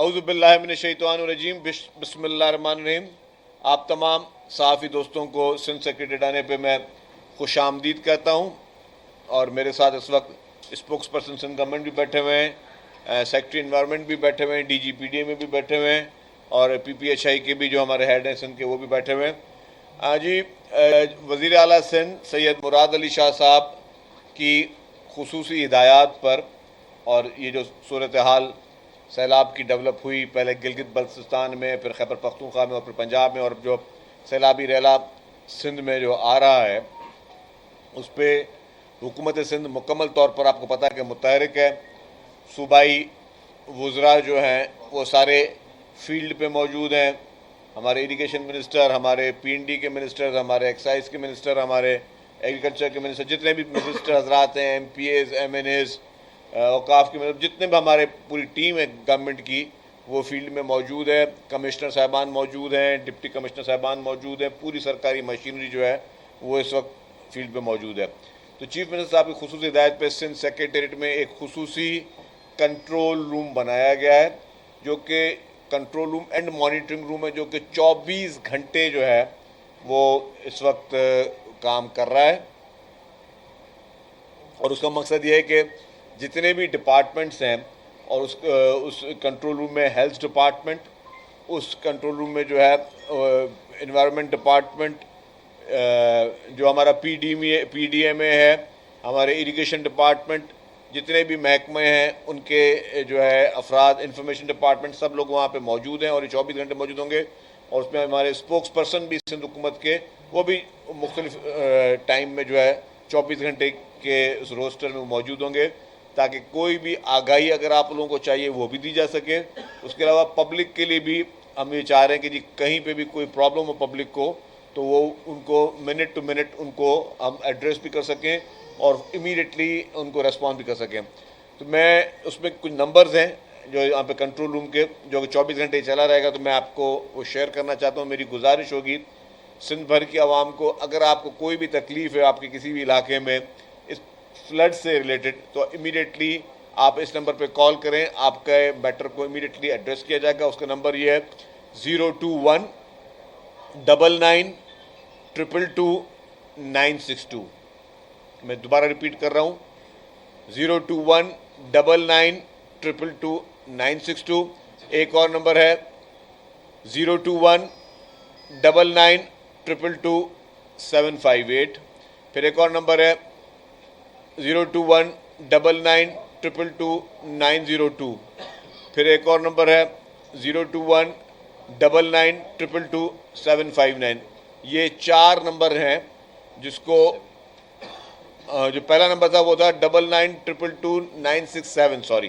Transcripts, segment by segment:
اعوذ باللہ من الشیطان الرجیم بسم اللہ الرحمن الرحیم۔ آپ تمام صحافی دوستوں کو سندھ سیکریٹریٹ آنے پہ میں خوش آمدید کہتا ہوں، اور میرے ساتھ اس وقت اسپوکس پرسن سندھ گورنمنٹ بھی بیٹھے ہوئے ہیں، سیکٹری انوائرمنٹ بھی بیٹھے ہوئے ہیں، D G P D A میں بھی بیٹھے ہوئے ہیں، اور پی پی ایچ آئی کے بھی جو ہمارے ہیڈ ہیں سندھ کے وہ بھی بیٹھے ہوئے ہیں۔ جی، وزیر اعلیٰ سندھ سید مراد علی شاہ صاحب کی خصوصی ہدایات پر، اور یہ جو صورتحال سیلاب کی ڈیولپ ہوئی، پہلے گلگت بلتستان میں، پھر خیبر پختونخوا میں، اور پھر پنجاب میں، اور جو سیلابی ریلا سندھ میں جو آ رہا ہے، اس پہ حکومت سندھ مکمل طور پر آپ کو پتہ ہے کہ متحرک ہے۔ صوبائی وزراء جو ہیں وہ سارے فیلڈ پہ موجود ہیں، ہمارے اریگیشن منسٹر، ہمارے پی این ڈی کے منسٹر، ہمارے ایکسائز کے منسٹر، ہمارے ایگریکلچر کے منسٹر، جتنے بھی منسٹر حضرات ہیں، M P As, M N As, اوقاف کے مطلب جتنے بھی ہمارے پوری ٹیم ہے گورنمنٹ کی، وہ فیلڈ میں موجود ہے۔ کمشنر صاحبان موجود ہیں، ڈپٹی کمشنر صاحبان موجود ہیں، پوری سرکاری مشینری جو ہے وہ اس وقت فیلڈ پہ موجود ہے۔ تو چیف منسٹر صاحب کی خصوصی ہدایت پہ سندھ سیکریٹریٹ میں ایک خصوصی کنٹرول روم بنایا گیا ہے، جو کہ کنٹرول روم اینڈ مانیٹرنگ روم ہے، جو کہ 24 گھنٹے جو ہے وہ اس وقت کام کر رہا ہے، اور اس کا مقصد یہ ہے کہ جتنے بھی ڈپارٹمنٹس ہیں، اور اس کنٹرول روم میں ہیلتھ ڈپارٹمنٹ، اس کنٹرول روم میں جو ہے انوائرمنٹ ڈپارٹمنٹ، جو ہمارا پی ڈی ایم اے ہے، ہمارے اریگیشن ڈپارٹمنٹ، جتنے بھی محکمے ہیں ان کے جو ہے افراد، انفارمیشن ڈپارٹمنٹ، سب لوگ وہاں پہ موجود ہیں، اور یہ 24 گھنٹے موجود ہوں گے۔ اور اس میں ہمارے اسپوکس پرسن بھی سندھ حکومت کے، وہ بھی مختلف ٹائم میں جو ہے 24 گھنٹے کے اس روسٹر میں موجود ہوں گے، تاکہ کوئی بھی آگاہی اگر آپ لوگوں کو چاہیے وہ بھی دی جا سکے۔ اس کے علاوہ پبلک کے لیے بھی ہم یہ چاہ رہے ہیں کہ جی کہیں پہ بھی کوئی پرابلم ہو پبلک کو، تو وہ ان کو منٹ ٹو منٹ ان کو ہم ایڈریس بھی کر سکیں، اور امیڈیٹلی ان کو ریسپانس بھی کر سکیں۔ تو میں اس میں کچھ نمبرز ہیں جو یہاں پہ کنٹرول روم کے، جو کہ 24 گھنٹے چلا رہے گا، تو میں آپ کو وہ شیئر کرنا چاہتا ہوں۔ میری گزارش ہوگی سندھ بھر کی عوام کو، اگر آپ کو کوئی بھی تکلیف ہے آپ کے کسی بھی علاقے میں اس فلڈ سے ریلیٹڈ، تو امیڈیٹلی آپ اس نمبر پہ کال کریں، آپ کا میٹر کو امیڈیٹلی ایڈریس کیا جائے گا۔ اس کا نمبر یہ ہے 02199222962۔ میں دوبارہ ریپیٹ کر رہا ہوں، 02199222962۔ ایک اور نمبر ہے 02199222758۔ پھر ایک اور نمبر ہے 02199222902۔ پھر ایک اور نمبر ہے 02199222759۔ یہ 4 نمبر ہیں، جس کو جو پہلا نمبر تھا وہ تھا 99222967، سوری،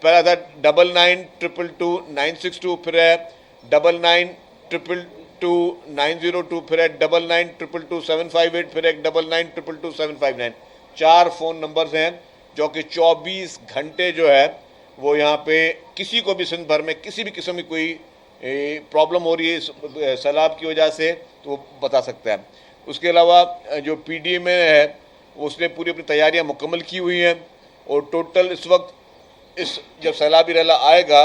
پہلا تھا 99222962، پھر ہے 99222902، پھر ہے 99222758، پھر ایک 99222759۔ 4 فون نمبرز ہیں جو کہ 24 گھنٹے جو ہے وہ یہاں پہ کسی کو بھی سندھ بھر میں کسی بھی قسم کی کوئی پرابلم ہو رہی ہے سیلاب کی وجہ سے تو وہ بتا سکتا ہے۔ اس کے علاوہ جو پی ڈی ایم اے ہے اس نے پوری اپنی تیاریاں مکمل کی ہوئی ہیں، اور ٹوٹل اس وقت جب سیلابی ریلا آئے گا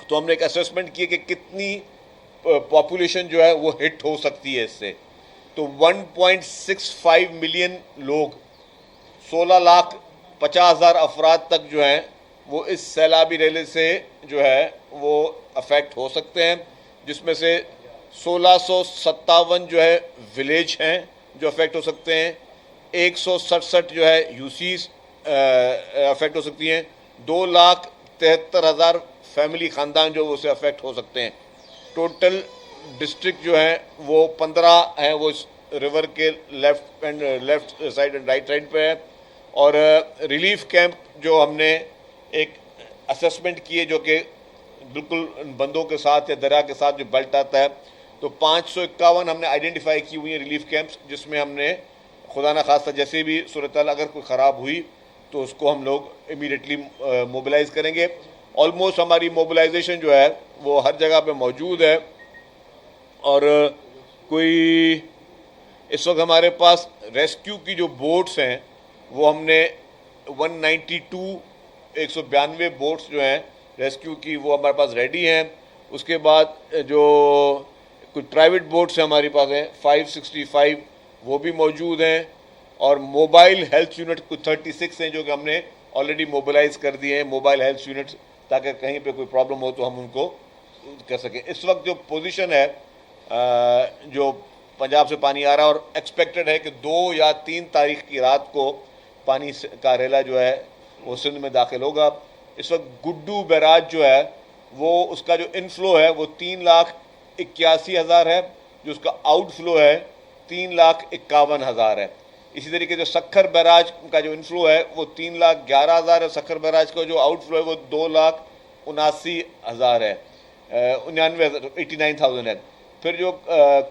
تو ہم نے ایک اسیسمنٹ کی کہ کتنی پاپولیشن جو ہے وہ ہٹ ہو سکتی ہے اس سے۔ تو 1.65 ملین لوگ، 16,50,000 افراد تک جو ہیں وہ اس سیلابی ریلے سے جو ہے وہ افیکٹ ہو سکتے ہیں، جس میں سے 1657 جو ہے ولیج ہیں جو افیکٹ ہو سکتے ہیں، 167 جو ہے یو سیز افیکٹ ہو سکتی ہیں، 2,73,000 فیملی خاندان جو اسے افیکٹ ہو سکتے ہیں۔ ٹوٹل ڈسٹرکٹ جو ہیں وہ 15 ہیں، وہ اس ریور کے left side and right side پہ ہے۔ اور ریلیف کیمپ جو ہم نے ایک اسیسمنٹ کی ہے، جو کہ بالکل بندوں کے ساتھ یا دریا کے ساتھ جو بیلٹ آتا ہے، تو 551 ہم نے آئیڈینٹیفائی کی ہوئی ہیں ریلیف کیمپس، جس میں ہم نے خدا نہ خواستہ جیسے بھی صورتحال اگر کوئی خراب ہوئی تو اس کو ہم لوگ امیڈیٹلی موبلائز کریں گے۔ آلموسٹ ہماری موبلائزیشن جو ہے وہ ہر جگہ پہ موجود ہے، اور کوئی اس وقت ہمارے پاس ریسکیو کی جو بوٹس ہیں وہ ہم نے 192 192 بوٹس جو ہیں ریسکیو کی وہ ہمارے پاس ریڈی ہیں. اس کے بعد جو کچھ پرائیویٹ بوٹس ہیں ہمارے پاس ہیں 565 وہ بھی موجود ہیں, اور موبائل ہیلتھ یونٹ کچھ 36 ہیں جو کہ ہم نے آلریڈی موبلائز کر دیے ہیں, موبائل ہیلتھ یونٹس, تاکہ کہیں پہ کوئی پرابلم ہو تو ہم ان کو کر سکیں. اس وقت جو پوزیشن ہے جو پنجاب سے پانی آ رہا ہے, اور ایکسپیکٹڈ ہے کہ 2 یا 3 تاریخ کی رات کو پانی کا ریلا جو ہے وہ سندھ میں داخل ہوگا. اس وقت گڈو بیراج جو ہے وہ اس کا جو انفلو ہے وہ 3,81,000 ہے, جو اس کا آؤٹ فلو ہے 3,51,000 ہے. اسی طریقے سے سکھر بیراج کا جو انفلو ہے وہ 3,11,000 ہے, سکھر بیراج کا جو آؤٹ فلو ہے وہ 2,79,000 ہے, 89,000 ہے. پھر جو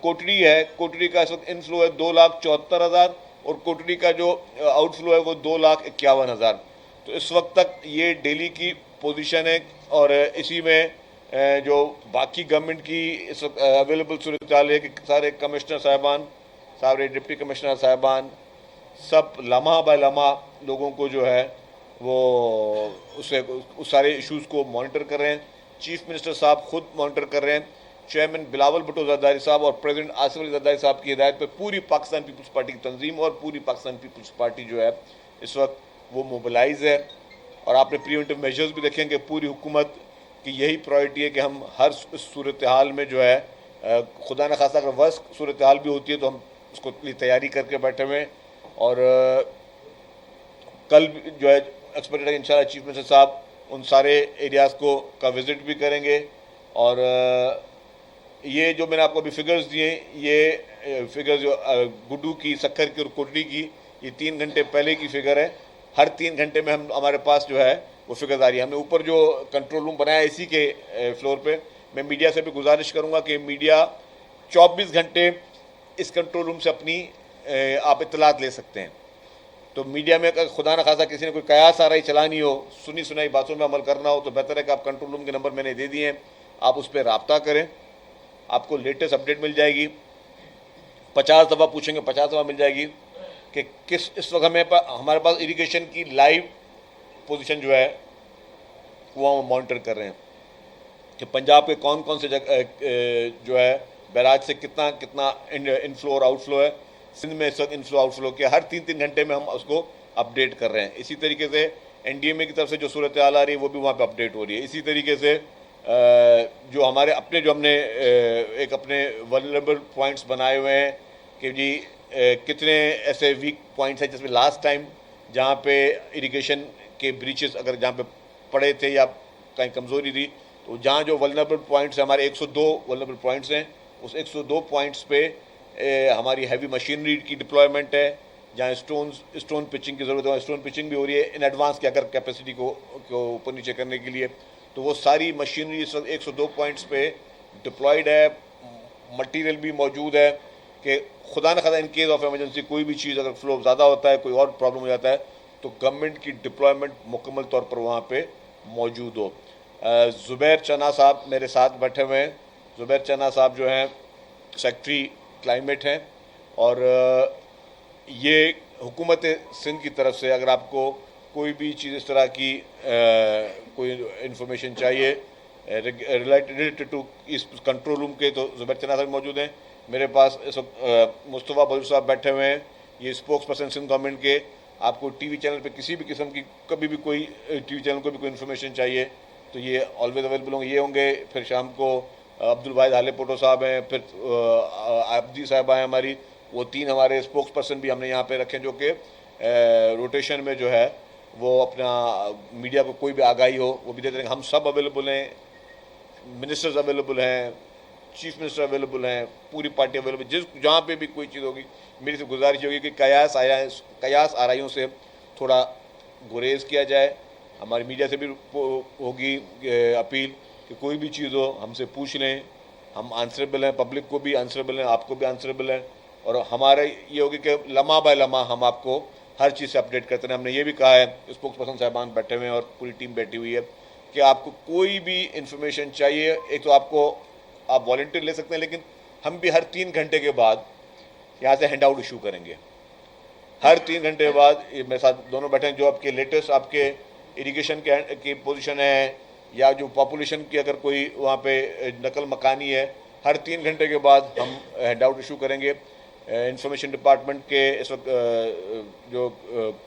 کوٹڑی ہے, کوٹڑی کا اس وقت انفلو ہے 2,74,000, اور کوٹڑی کا جو آؤٹ فلو ہے وہ 2,51,000. تو اس وقت تک یہ ڈیلی کی پوزیشن ہے, اور اسی میں جو باقی گورنمنٹ کی اس وقت اویلیبل صورتحال ہے کہ سارے کمشنر صاحبان, سارے ڈپٹی کمشنر صاحبان سب لمحہ بہ لمحہ لوگوں کو جو ہے وہ اس سارے ایشوز کو مانیٹر کر رہے ہیں. چیف منسٹر صاحب خود مانیٹر کر رہے ہیں. چیئرمین بلاول بھٹو زرداری صاحب اور پریزیڈنٹ آصف علی زرداری صاحب کی ہدایت پہ پوری پاکستان پیپلز پارٹی کی تنظیم اور پوری پاکستان پیپلز پارٹی جو ہے اس وقت وہ موبلائز ہے. اور آپ نے پریونٹیو میجرز بھی دیکھیں کہ پوری حکومت کی یہی پرائرٹی ہے کہ ہم ہر اس صورتحال میں جو ہے خدا نخواستہ اگر ورسٹ صورتحال بھی ہوتی ہے تو ہم اس کو تیاری کر کے بیٹھے ہوئے ہیں. اور کل جو ہے ایکسپیکٹڈ ہے کہ انشاءاللہ چیف منسٹر صاحب ان سارے ایریاز کا وزٹ بھی کریں گے. اور یہ جو میں نے آپ کو ابھی فگرز دیے, یہ فگرز جو گڈو کی, سکھر کی اور کوٹڑی کی, یہ 3 گھنٹے پہلے کی فگر ہے. ہر 3 گھنٹے میں ہمارے پاس جو ہے وہ فگرز آ رہی ہے. ہم نے اوپر جو کنٹرول روم بنایا ہے اسی کے فلور پہ, میں میڈیا سے بھی گزارش کروں گا کہ میڈیا 24 گھنٹے اس کنٹرول روم سے اپنی آپ اطلاعات لے سکتے ہیں. تو میڈیا میں اگر خدا نخواستہ کسی نے کوئی قیاس آرائی چلانی ہو, سنی سنائی باتوں میں عمل کرنا ہو, تو بہتر ہے کہ آپ کنٹرول روم کے نمبر میں نے دے دیے ہیں, آپ اس پہ رابطہ کریں, آپ کو لیٹسٹ اپڈیٹ مل جائے گی. 50 دفعہ پوچھیں گے 50 دفعہ مل جائے گی کہ اس وقت ہمارے پاس اریگیشن کی لائیو پوزیشن جو ہے وہ ہم مانیٹر کر رہے ہیں کہ پنجاب کے کون کون سے جو ہے بیراج سے کتنا انفلو اور آؤٹ فلو ہے. سندھ میں اس وقت انفلو آؤٹ فلو کیا ہر 3 گھنٹے میں ہم اس کو اپڈیٹ کر رہے ہیں. اسی طریقے سے این ڈی ایم اے کی طرف سے جو صورتحال آ رہی ہے وہ بھی وہاں پہ اپڈیٹ ہو رہی ہے. اسی طریقے سے جو ہمارے اپنے جو ہم نے ایک اپنے ولنریبل پوائنٹس بنائے ہوئے ہیں کہ جی کتنے ایسے ویک پوائنٹس ہیں جس میں لاسٹ ٹائم جہاں پہ اریگیشن کے بریچز اگر جہاں پہ پڑے تھے یا کہیں کمزوری تھی, تو جہاں جو ولنریبل پوائنٹس ہیں ہمارے 102 ولنریبل پوائنٹس ہیں, اس 102 پوائنٹس پہ ہماری ہیوی مشینری کی ڈپلائمنٹ ہے. جہاں اسٹون پچنگ کی ضرورت ہے اسٹون پچنگ بھی ہو رہی ہے ان ایڈوانس کی اگر کیپیسٹی کو اوپر نیچے کرنے کے لیے. تو وہ ساری مشینری اس وقت 102 پوائنٹس پہ ڈپلائڈ ہے. مٹیریل بھی موجود ہے کہ خدا نخواستہ ان کیس آف ایمرجنسی کوئی بھی چیز اگر فلو زیادہ ہوتا ہے, کوئی اور پرابلم ہو جاتا ہے, تو گورنمنٹ کی ڈپلائمنٹ مکمل طور پر وہاں پہ موجود ہو. زبیر چنا صاحب میرے ساتھ بیٹھے ہوئے ہیں. زبیر چنا صاحب جو ہیں سیکٹری کلائمیٹ ہیں, اور یہ حکومت سندھ کی طرف سے اگر آپ کو کوئی بھی چیز اس طرح کی کوئی انفارمیشن چاہیے ریلیٹڈ ٹو اس کنٹرول روم کے, تو زبیر چنا صاحب موجود ہیں. میرے پاس اس وقت مصطفیٰ بلوچ صاحب بیٹھے ہوئے ہیں, یہ اسپوکس پرسن سندھ گورنمنٹ کے. آپ کو ٹی وی چینل پہ کسی بھی قسم کی کبھی بھی کوئی ٹی وی چینل کو بھی کوئی انفارمیشن چاہیے تو یہ آلویز اویلیبل ہوں گے. یہ ہوں گے. پھر شام کو عبد الواحد حالے پوٹو صاحب ہیں, پھر آبدی صاحبہ ہیں ہماری, وہ 3 ہمارے اسپوکس پرسن بھی ہم نے یہاں پہ رکھے جو کہ روٹیشن میں جو ہے وہ اپنا میڈیا کو کوئی بھی آگاہی ہو وہ بھی دیتے ہیں. ہم سب اویلیبل ہیں, منسٹرز اویلیبل ہیں, چیف منسٹر اویلیبل ہیں, پوری پارٹی اویلیبل. جہاں پہ بھی کوئی چیز ہوگی میری سے گزارش ہوگی کہ قیاس آرائیوں سے تھوڑا گریز کیا جائے. ہماری میڈیا سے بھی ہوگی اپیل کہ کوئی بھی چیز ہو ہم سے پوچھ لیں, ہم آنسریبل ہیں, پبلک کو بھی آنسریبل ہیں, آپ کو بھی آنسریبل ہیں. اور ہمارا یہ ہوگی کہ لمحہ بہ لمحہ ہم آپ کو ہر چیز سے اپڈیٹ کرتے ہیں. ہم نے یہ بھی کہا ہے, اسپوکس پرسن صاحبان بیٹھے ہوئے ہیں اور پوری ٹیم بیٹھی ہوئی ہے کہ آپ کو کوئی بھی انفارمیشن چاہیے, ایک تو آپ والنٹیئر لے سکتے ہیں, لیکن ہم بھی ہر 3 گھنٹے کے بعد یہاں سے ہینڈ آؤٹ ایشو کریں گے. ہر 3 گھنٹے کے بعد میرے ساتھ دونوں بیٹھے ہیں جو آپ کے لیٹسٹ آپ کے इरिगेशन की पोजीशन है या जो पॉपुलेशन की अगर कोई वहाँ पे नकल मकानी है, हर 3 घंटे के बाद हम हैंडआउट इशू करेंगे। इंफॉर्मेशन डिपार्टमेंट के इस वक्त जो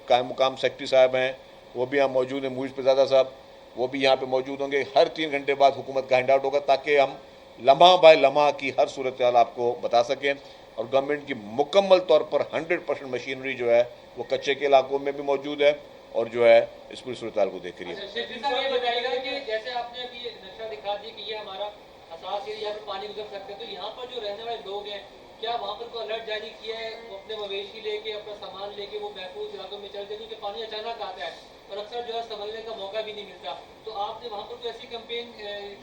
कायम मुकाम सेक्रेटरी साहब हैं वो भी यहाँ मौजूद हैं, मुइज़ पिज़ादा साहब, वो भी यहाँ पे मौजूद होंगे। हर 3 घंटे बाद हुकूमत का हैंडआउट होगा ताकि हम लम्हा बाय लम्हा की हर सूरत हाल आपको बता सकें। और गवर्नमेंट की मुकम्मल तौर पर 100% मशीनरी जो है वो कच्चे के इलाकों में भी मौजूद है और जो है इस पूरी सूरत हाल को देख रही है। ये बताइएगा कि जैसे आपने अभी नक्शा दिखा दिया कि ये हमारा हसास एरिया पे पानी गुजर सकते हैं, तो यहाँ पर जो रहने वाले लोग हैं क्या वहाँ पर कोई अलर्ट जारी किया है, वो अपने मवेशी लेके अपना सामान लेके वो महफूज इलाकों में चलते, क्योंकि पानी अचानक आता है और अक्सर जो है संभलने का मौका भी नहीं मिलता। तो आपने वहाँ पर कोई ऐसी कैंपेन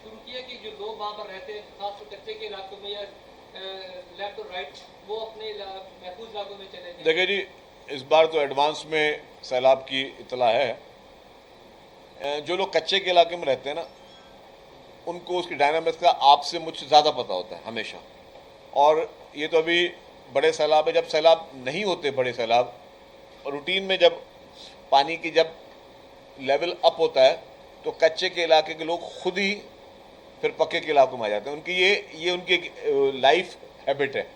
शुरू की है कि जो लोग वहाँ पर रहते हैं खासतौर कच्चे के इलाकों में या लेफ्ट और राइट, वो अपने महफूज इलाकों में चले जाएं? देखिए जी, इस बार तो एडवांस में सैलाब की इतला है। जो लोग कच्चे के इलाके में रहते हैं ना, उनको उसकी डायनामिक्स का आपसे मुझसे ज़्यादा पता होता है हमेशा। और ये तो अभी बड़े सैलाब है, जब सैलाब नहीं होते बड़े सैलाब, रूटीन में जब पानी की जब लेवल अप होता है तो कच्चे के इलाके के लोग खुद ही फिर पक्के के इलाकों में आ जाते हैं। उनकी ये उनकी लाइफ हैबिट है।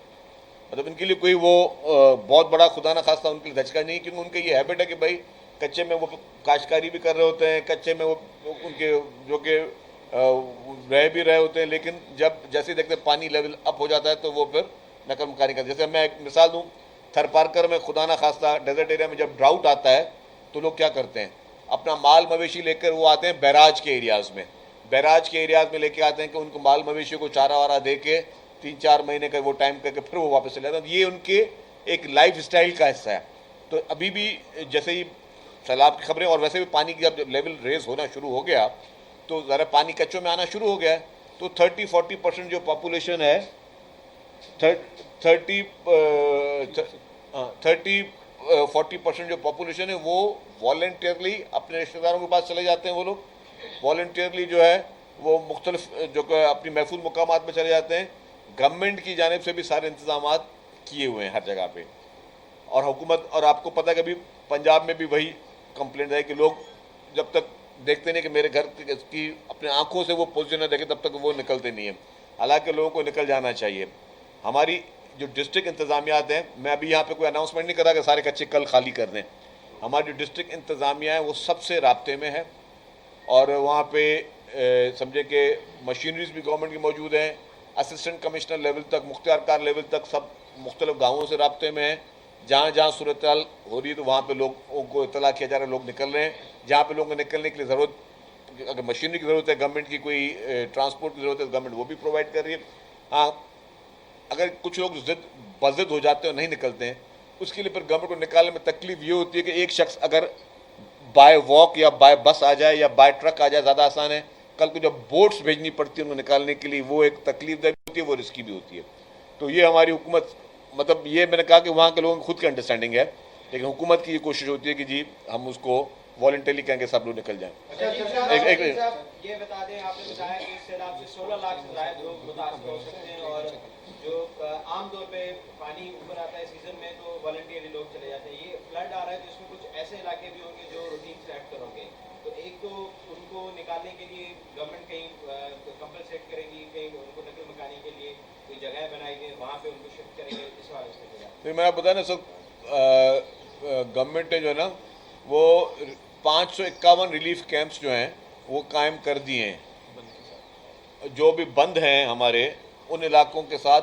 मतलब इनके लिए कोई वो बहुत बड़ा खुदा ना खास्ता उनके लिए धचका नहीं, क्योंकि उनकी ये हैबिट है कि भाई कच्चे में वो काश्तकारी भी कर रहे होते हैं, कच्चे में वो उनके जो कि रह भी रहे होते हैं, लेकिन जब जैसे देखते हैं पानी लेवल अप हो जाता है तो वो फिर नकल मकानी करते हैं। जैसे मैं एक मिसाल दूँ, थरपारकर में खुदा ना खास्ता डेजर्ट एरिया में जब ड्राउट आता है तो लोग क्या करते हैं, अपना माल मवेशी लेकर वो आते हैं बैराज के एरियाज़ में, बैराज के एरियाज़ में लेके आते हैं कि उनको माल मवेशी को चारा वारा दे के 3-4 महीने का वो टाइम करके फिर वो वापस चले जाते हैं। ये उनके एक लाइफ स्टाइल का हिस्सा है। तो अभी भी जैसे ही सैलाब की खबरें और वैसे भी पानी की जब लेवल रेज होना शुरू हो गया तो ज़रा पानी कच्चों में आना शुरू हो गया है। तो 30-40% जो पॉपुलेशन है 30-40% जो पॉपुलेशन है वो वॉलंटियरली अपने रिश्तेदारों के पास चले जाते हैं। वो लोग वॉलंटियरली जो है वो मुख्तलिफ जो अपनी महफूज मुकामात में चले जाते हैं। गवर्नमेंट की जानिब से भी सारे इंतजाम किए हुए हैं हर जगह पे। और हुकूमत, और आपको पता है कि अभी पंजाब में भी वही कंप्लेंट है कि लोग जब तक देखते नहीं कि मेरे घर की अपने आंखों से वो पोजीशन न देखे तब तक वो निकलते नहीं हैं। हालांकि लोगों को निकल जाना चाहिए। हमारी जो डिस्ट्रिक्ट इंतज़ामियात हैं, मैं अभी यहाँ पे कोई अनाउंसमेंट नहीं कर रहा कि सारे कच्चे कल खाली कर दें। हमारी जो डिस्ट्रिक्ट इंतज़ामिया है वो सबसे राब्ते में है और वहाँ पे समझे कि मशीनरीज भी गवर्नमेंट की मौजूद हैं। असिस्टेंट कमिश्नर लेवल तक, मुख्तियारकार लेवल तक सब मुख्तलिफ गाँवों से राब्ते में हैं। जहाँ जहाँ सूरत हाल हो रही है तो वहाँ पे लोगों को इतला किया जा रहा है, लोग निकल रहे हैं। जहाँ पे लोगों को निकलने के लिए ज़रूरत, अगर मशीनरी की ज़रूरत है, गवर्नमेंट की कोई ट्रांसपोर्ट की ज़रूरत है, गवर्नमेंट वो भी प्रोवाइड कर रही है। हाँ, अगर कुछ लोग बज़िद हो जाते हैं और नहीं निकलते हैं, उसके लिए फिर गवर्नमेंट को निकालने में तकलीफ ये होती है कि एक शख्स अगर बाय वॉक या बाय बस आ जाए या बाय ट्रक आ जाए ज़्यादा आसान है। कल को जब बोट्स भेजनी पड़ती है उनको निकालने के लिए, वो एक तकलीफ दह भी होती है, वो रिस्की भी होती है। तो ये हमारी हुकूमत, मतलब ये मैंने कहा कि वहाँ के लोगों की खुद की अंडरस्टैंडिंग है, लेकिन हुकूमत की ये कोशिश होती है कि जी हम उसको वॉलंटरी कहेंगे सब लोग निकल जाएं। ये बता दें, आपने बताया कि इस सैलाब से 16 लाख से ज़्यादा लोग मुतासर हो सकते हैं और जो आमतौर पे पानी ऊपर आता है सीजन में तो वॉलंटियरली लोग चले जाते हैं। ये फ्लड आ रहा है तो इसमें कुछ ऐसे इलाके भी होंगे जो रूटीन से एक्ट करोगे, तो एक तो उनको निकालने के लिए गवर्नमेंट कहीं कंपलसेट करेगी, कहीं उनको नकल मकानी के लिए कोई जगह बनाएगी, वहाँ पे उनको शिफ्ट करेंगे, इस वाले से। तो मैं बताया ना सर, गवर्नमेंट ने जो है ना वो 551 रिलीफ कैंप्स जो हैं वो कायम कर दिए हैं। जो भी बंद हैं हमारे उन इलाकों के साथ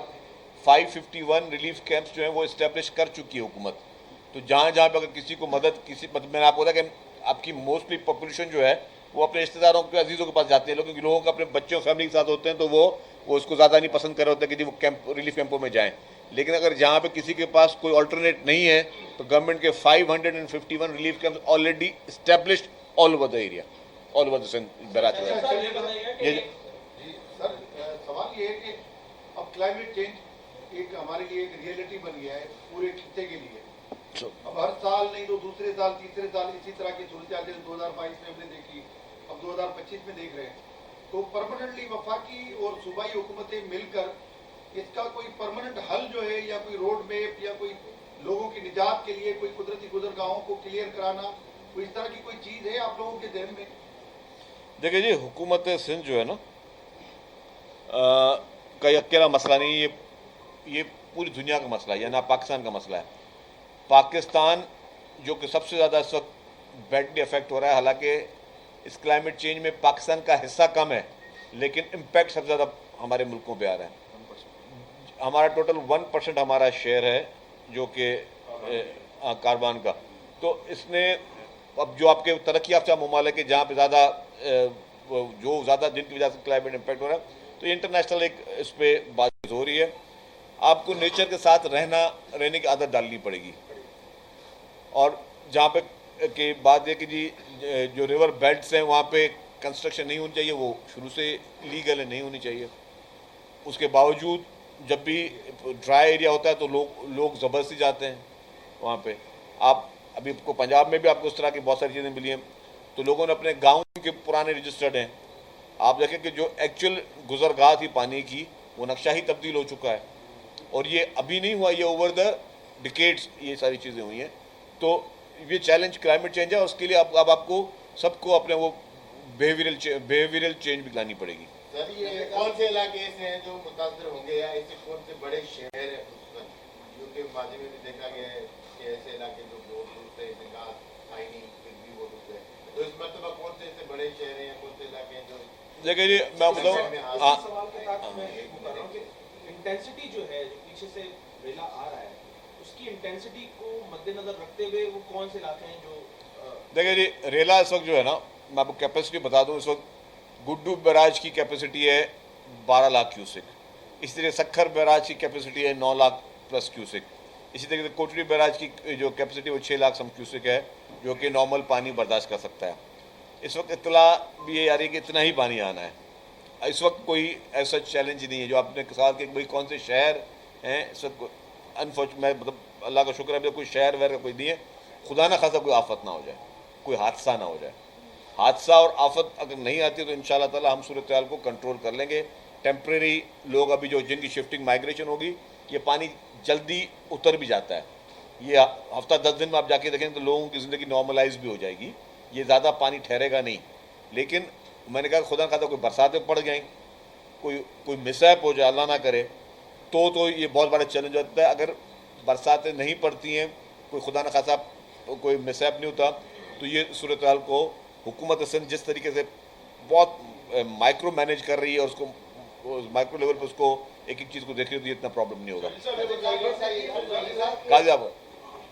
551 रिलीफ कैंप्स जो हैं वो इस्टेब्लिश कर चुकी है हुकूमत। तो जहाँ जहाँ पर अगर किसी को मदद, मैंने आपको बताया कि आपकी मोस्टली पॉपुलेशन जो है वो अपने रिश्तेदारों के, अजीज़ों के पास जाते हैं लोग, क्योंकि लोगों को अपने बच्चों फैमिली के साथ होते हैं तो वो उसको ज़्यादा नहीं पसंद कर रहे होते कि जी वो कैंप, रिलीफ कैंपों में जाएँ। लेकिन अगर जहाँ पे किसी के पास कोई अल्टरनेट नहीं है तो गवर्नमेंट के 551 relief camps already established all over the area, all over the barrage. Sir सवाल ये है कि अब क्लाइमेट चेंज एक हमारे लिए एक रियलिटी बन गया है पूरे खित्ते के लिए। अब हर साल नहीं तो दूसरे साल, तीसरे साल इसी तरह की सूरत 2022 में हमने देखी, अब 2025 में देख रहे हैं। तो परमानेंटली वफाकी और सूबाई हुकूमतें मिलकर इसका कोई परमानेंट हल जो है, या कोई रोड मैप या कोई लोगों की निजात के लिए कोई कुदरती गुजरगाहों को क्लियर कराना कोई इस तरह की कोई चीज़ है आप लोगों के ذہن में? देखिए जी, हुकूमत सिंध जो है ना का ये अकेला मसला नहीं, ये पूरी दुनिया का मसला है, या ना पाकिस्तान का मसला है। पाकिस्तान जो कि सबसे ज़्यादा इस वक्त बैडली अफेक्ट हो रहा है, हालांकि इस क्लाइमेट चेंज में पाकिस्तान का हिस्सा कम है, लेकिन इम्पैक्ट सबसे ज़्यादा हमारे मुल्कों पे आ रहा है। हमारा टोटल 1% हमारा शेयर है जो कि कार्बन का। तो इसने अब जो आपके तरक्की याफ्ता ममालिक है जहाँ पे ज़्यादा जो ज़्यादा जिनकी वजह से क्लाइमेट इम्पैक्ट हो रहा है, तो इंटरनेशनल एक इस पर बातचीत हो रही है। आपको नेचर के साथ रहने की आदत डालनी पड़ेगी। और जहाँ पे कि बात है कि जी जो रिवर बेल्ट्स हैं वहाँ पे कंस्ट्रक्शन नहीं होनी चाहिए, वो शुरू से लीगल है, नहीं होनी चाहिए। उसके बावजूद जब भी ड्राई एरिया होता है तो लोग ज़बरदस्ती जाते हैं वहाँ पे। आप अभी को पंजाब में भी आपको उस तरह की बहुत सारी चीज़ें मिली हैं, तो लोगों ने अपने गाँव के पुराने रजिस्टर्ड हैं, आप देखें कि जो एक्चुअल गुजरगाह थी पानी की वो नक्शा ही तब्दील हो चुका है। और ये अभी नहीं हुआ, ये ओवर द डिकेड्स ये सारी चीज़ें हुई हैं। तो ये चैलेंज क्लाइमेट चेंज है, और उसके लिए अब आपको सबको अपने वो बिहेवियरल चेंज भी लानी पड़ेगी। सर ये कौन से इलाके ऐसे हैं जो मुतासर होंगे, या ऐसे कौन से बड़े शहर हैं जो कि माजी में भी देखा गया है कि ऐसे इलाके जो बहुत दूर से घास आई नहीं फिर भी वो डूब गए, तो इस मरतबा कौन से ऐसे बड़े शहर हैं या कौन से इलाके हैं जो? देखिए जी, मैं बताऊँ, सवाल के साथ मैं बता रहा हूँ कि इंटेंसिटी जो है जो पीछे से रेला आ रहा है, उसकी इंटेंसिटी को मद्देनजर रखते हुए वो कौन से इलाके हैं जो? देखिए जी, रेला इस वक्त जो है ना, मैं आपको कैपेसिटी बता दूँ, इस वक्त गुड्डू बैराज की कैपेसिटी है 12 लाख क्यूसिक। इसी तरह सखर बैराज की कैपेसिटी है 9 लाख प्लस क्यूसिक। इसी तरीके से कोटरी बैराज की जो कैपेसिटी वो 6 लाख सम क्यूसिक है, जो कि नॉर्मल पानी बर्दाश्त कर सकता है। इस वक्त इतला भी ये आ रही है कि इतना ही पानी आना है। इस वक्त कोई ऐसा चैलेंज नहीं है जो आपने कहा कि भाई कौन से शहर हैं। इस वक्त अनफॉर्चुनेट मतलब अल्लाह का शुक्र है कोई शहर वहर का कोई नहीं है। खुदा ना खासा कोई आफत ना हो जाए, कोई हादसा ना हो जाए। हादसा और आफत अगर नहीं आती तो इंशाल्लाह ताला हम सूरत हाल को कंट्रोल कर लेंगे। टेम्प्रेरी लोग अभी जो जिनकी शिफ्टिंग माइग्रेशन होगी, ये पानी जल्दी उतर भी जाता है। ये हफ्ता 10 दिन में आप जाके देखेंगे तो लोगों की ज़िंदगी नॉर्मलाइज भी हो जाएगी, ये ज़्यादा पानी ठहरेगा नहीं। लेकिन मैंने कहा खुदा खाता कोई बरसातें पड़ जाएँ, कोई मिसहैप हो जाए, अल्लाह ना करे, तो ये बहुत बड़ा चैलेंज होता है। अगर बरसातें नहीं पड़ती हैं, कोई खुदा न खासा कोई मिसहैप नहीं होता, तो ये सूरत हाल को हुकूमत सिंध जिस तरीके से बहुत माइक्रो मैनेज कर रही है और उसको माइक्रो लेवल पर उसको एक एक चीज़ को देख रही है, तो इतना प्रॉब्लम नहीं होगा। काजी आप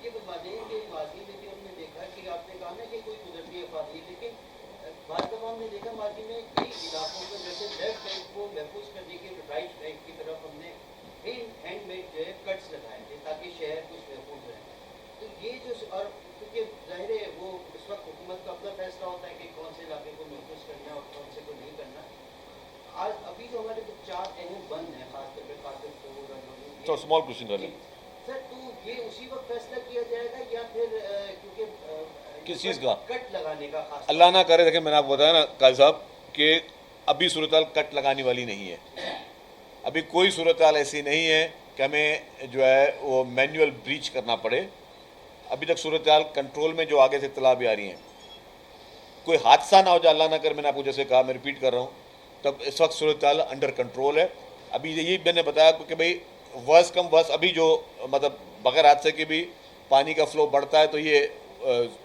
ये बता दें कि माजी में भी हमने देखा कि आपने कहा ना कि कोई कुदरती आफत, लेकिन बाद में हमने देखा माजी में कई इलाकों पर जैसे लेफ्ट बैंक को महफूज करने के राइट बैंक की तरफ हमने हैंडमेड जो है कट्स लगाए थे ताकि शहर कुछ महफूज रहे। तो ये जो और क्योंकि ज़ाहिर है वो इस वक्त हुकूमत का अपना फैसला होता है कि कौन से इलाके को महफूज करना और कौन से को नहीं करना। आज अभी जो हमारे कुछ 4 अहम बंद हैं, खासतौर पर कातिल तो स्मॉल क्वेश्चन कर लें सर, तो ये उसी वक्त फैसला किया जाएगा या फिर क्योंकि किस चीज़ का कट लगाने का खास? अल्लाह ना करे। देखें मैंने आपको बताया ना काजी साहब कि अभी सूरत हाल कट लगाने वाली नहीं है। अभी कोई सूरत हाल ऐसी नहीं है कि हमें जो है वो मैनुअल ब्रीच करना पड़े। अभी तक सूरत हाल कंट्रोल में, जो आगे से इत्तला भी आ रही हैं, कोई हादसा ना हो जाए, अल्लाह ना करे। मैंने आपको जैसे कहा, मैं रिपीट कर रहा हूँ, तब इस वक्त सूरत हाल अंडर कंट्रोल है। अभी यही मैंने बताया कि भाई वर्स कम वर्स अभी जो मतलब बगैर हादसे के भी पानी का फ्लो बढ़ता है, तो ये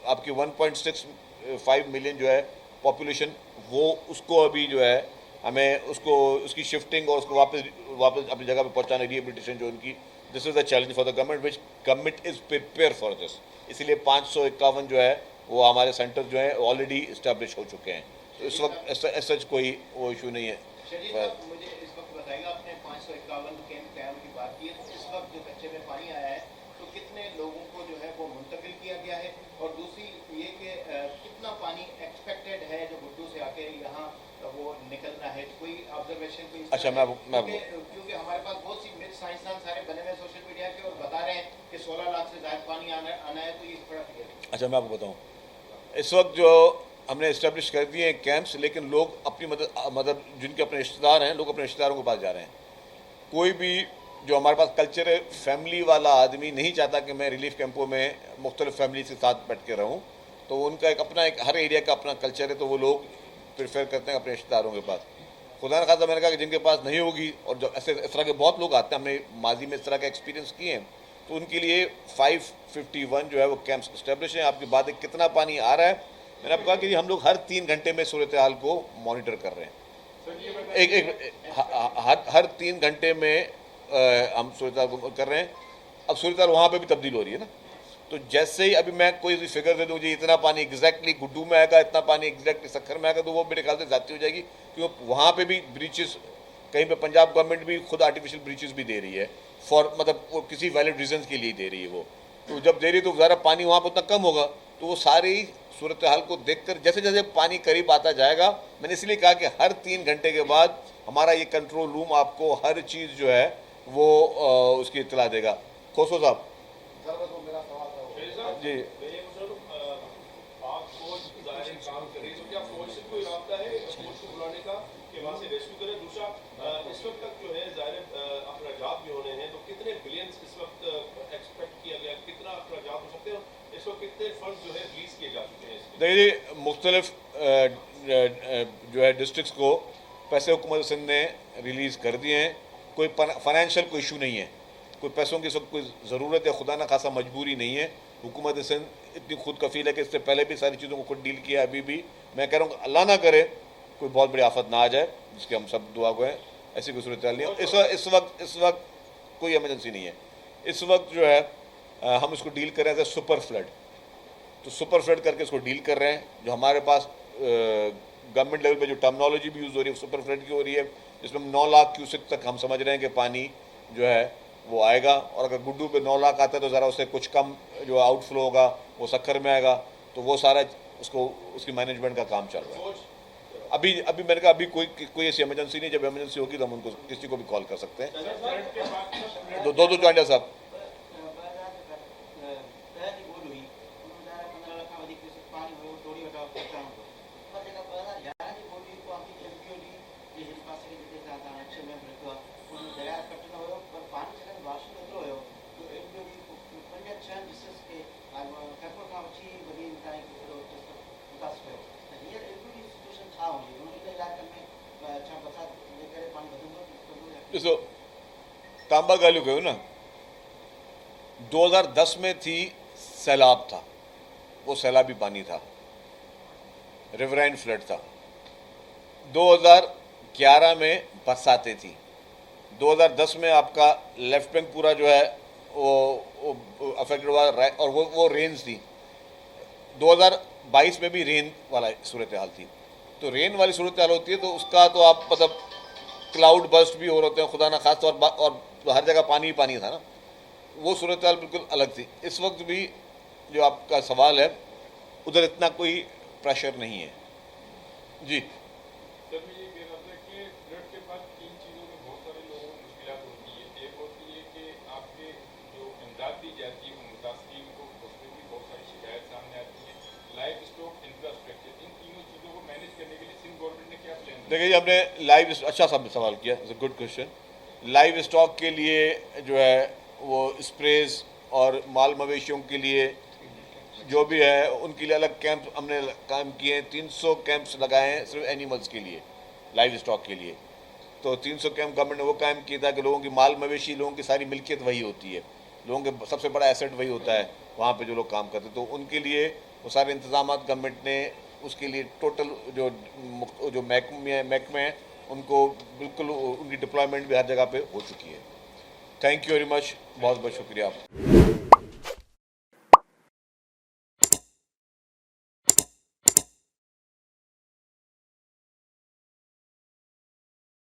आपकी 1.65 मिलियन जो है पॉपुलेशन, वो उसको अभी जो है हमें उसकी शिफ्टिंग और उसको वापस अपनी जगह पे पहुंचाने, रिहेबिलिटेशन जो उनकी, this is the challenge for the government which government is prepare for this. इसलिए 551 जो है वो हमारे सेंटर जो है ऑलरेडी इस्टेब्लिश हो चुके हैं। तो इस वक्त सच कोई वो इशू नहीं है। मुझे इस वक्त बताएगा, आपने 551 कैंप कायम की बात की है, तो इस वक्त जो कच्चे में पानी आया है तो कितने लोगों को जो है वो मुंतकिल किया गया है, और दूसरी ये कि कितना पानी एक्सपेक्टेड है जो गुड्डू से आके यहाँ वो निकलना है? कोई ऑब्जर्वेशन कोई? अच्छा, क्योंकि हमारे पास बहुत सी मिथ साइंसदान सारे बने हुए सोशल मीडिया के और बता रहे हैं कि 16 लाख से ज़्यादा पानी आना है, तो ये बड़ा फिगर है। अच्छा, मैं आपको बताऊँ, इस वक्त जो हमने इस्टेब्लिश कर दिए हैं कैंप्स, लेकिन लोग अपनी मदद जिनके अपने रिश्तेदार हैं, लोग अपने रिश्तेदारों के पास जा रहे हैं। कोई भी जो हमारे पास कल्चर है, फैमिली वाला आदमी नहीं चाहता कि मैं रिलीफ कैंपों में मुख्तलिफ फैमिली के साथ बैठ के रहूँ, تو उनका एक अपना एक हर एरिया का अपना कल्चर है, तो वो लोग प्रेफर करते हैं अपने रिश्तेदारों के पास। खुदा न खासा मैंने कहा कि जिनके पास नहीं होगी, और जो ऐसे इस तरह के बहुत लोग आते हैं, हमने माजी में इस तरह का एक्सपीरियंस किए हैं, तो उनके लिए 551 जो है वो कैंप्स इस्टेब्लिश हैं। आपकी बात है कितना पानी आ रहा है, मैंने आपको कहा कि हम लोग हर 3 घंटे में सूरत हाल को मॉनिटर कर रहे हैं। हर 3 घंटे में हम सूरत हाल को कर रहे हैं। अब सूरत हाल वहाँ पर भी तब्दील हो रही है ना, तो जैसे ही अभी मैं कोई फिगर दे दूँ जी इतना पानी एग्जैक्टली गुड्डू में आएगा, इतना पानी एग्जैक्टली सखर में आएगा, तो वो मेरे ख्याल से ज़्यादा हो जाएगी, क्योंकि वहाँ पे भी ब्रीचेस, कहीं पे पंजाब गवर्नमेंट भी खुद आर्टिफिशियल ब्रीचेस भी दे रही है फॉर, मतलब वो किसी वैलिड रीजंस के लिए दे रही है वो, तो जब दे रही है तो ज़रा पानी वहाँ पर उतना कम होगा, तो वो सारी सूरत हाल को देखकर जैसे जैसे पानी करीब आता जाएगा, मैंने इसलिए कहा कि हर 3 घंटे के बाद हमारा ये कंट्रोल रूम आपको हर चीज़ जो है वो उसकी इत्तला देगा। खोसो साहब जी, आप फौज ज़ाहिर काम कर रही है, तो क्या फौज से कोई राब्ता है फौज को बुलाने का कि वहाँ से रेस्क्यू करें? दूसरा, इस वक्त तक जो है ज़ाहिर अखराजात भी होने हैं, तो कितने बिलियंस इस वक्त एक्सपेक्ट किया गया, कितना अखराजात हो सकते हैं, और इस वक्त कितने फंड जो है रिलीज किए जा चुके हैं? देखिए मुख्तलिफ जो है डिस्ट्रिक्ट्स को पैसे हुकूमत सिंध ने रिलीज़ कर दिए हैं। कोई फाइनेंशियल कोई इशू नहीं है, कोई पैसों की सब कोई ज़रूरत है, खुदा ना खासा मजबूरी नहीं है। हुकूमत सिंध इतनी खुद कफील है कि इससे पहले भी सारी चीज़ों को खुद डील किया, अभी भी मैं कह रहा हूँ अल्लाह ना करे कोई बहुत बड़ी आफत ना आ जाए, जिसके हम सब दुआ गो हैं, ऐसी कोई सूरत नहीं है। इस वक्त कोई एमरजेंसी नहीं है। इस वक्त जो है हम इसको डील कर रहे हैं सुपर फ्लड, तो सुपर फ्लड करके इसको डील कर रहे हैं। जो हमारे पास गवर्नमेंट लेवल पे जो टर्मिनोलॉजी भी यूज़ हो रही है सुपर फ्लड की हो रही है, जिसमें 9 लाख क्यूसेक तक हम समझ रहे हैं कि पानी जो है वो आएगा, और अगर गुड्डू पे 9 लाख आता है तो ज़रा उससे कुछ कम जो आउटफ्लो होगा वो सखर में आएगा, तो वो सारा उसको उसकी मैनेजमेंट का काम चल रहा है। अभी मैंने कहा अभी कोई ऐसी इमरजेंसी नहीं, जब इमरजेंसी होगी तो हम उनको किसी को भी कॉल कर सकते हैं। दो जॉइंट साहब ॾिसो तांबा ॻाल्हियूं कयो न, 2010 में थी सैलाब था, वो सैलाबी पानी था, रिवराइन फ्लड था। 2011 में बरसातें थी। 2010 में आपका लेफ्ट बैंक पूरा जो है वो अफेक्टेड हुआ, और वो रेंज थी। 2022 में भी रेन वाला सूरत हाल थी। तो रेन वाली सूरत हाल होती है तो उसका तो आप मतलब क्लाउड बर्स्ट भी हो रहे हैं खुदा ना खास तौर पर, और हर जगह पानी ही पानी था ना, वो सूरत हाल बिल्कुल अलग थी। इस वक्त भी जो आपका सवाल है उधर इतना कोई प्रेशर नहीं है जी। सर मैं ये कह रहा था कि फ्लड के बाद 3 चीज़ों में बहुत सारे लोगों को मुश्किलात होती है। एक होती है कि आपके जो इमदाद दी जाती है मुतासरीन को, उसमें भी बहुत सारी शिकायत सामने आती है। लाइफ स्टॉक, इंफ्रास्ट्रक्चर, इन तीनों चीज़ों को मैनेज करने के लिए सिंध गवर्नमेंट ने क्या प्लान? देखिए हमने लाइव, अच्छा सवाल किया, it's a good question. Live stock के लिए जो है वो स्प्रेज और माल मवेशियों के लिए जो भी है उनके लिए अलग कैंप हमने काम किए हैं। 300 कैंप्स लगाए हैं सिर्फ एनिमल्स के लिए, लाइव स्टॉक के लिए। तो 300 कैंप गवर्नमेंट ने वो कायम किया था कि लोगों की माल मवेशी, लोगों की सारी मिल्कियत वही होती है, लोगों के सबसे बड़ा एसेट वही होता है वहाँ पे जो लोग काम करते। तो उनके लिए वो सारे इंतजाम गवर्नमेंट ने उसके लिए टोटल जो महकमे हैं उनको बिल्कुल उनकी डिप्लॉयमेंट भी हर जगह पे हो चुकी है। थैंक यू वेरी मच, बहुत बहुत शुक्रिया।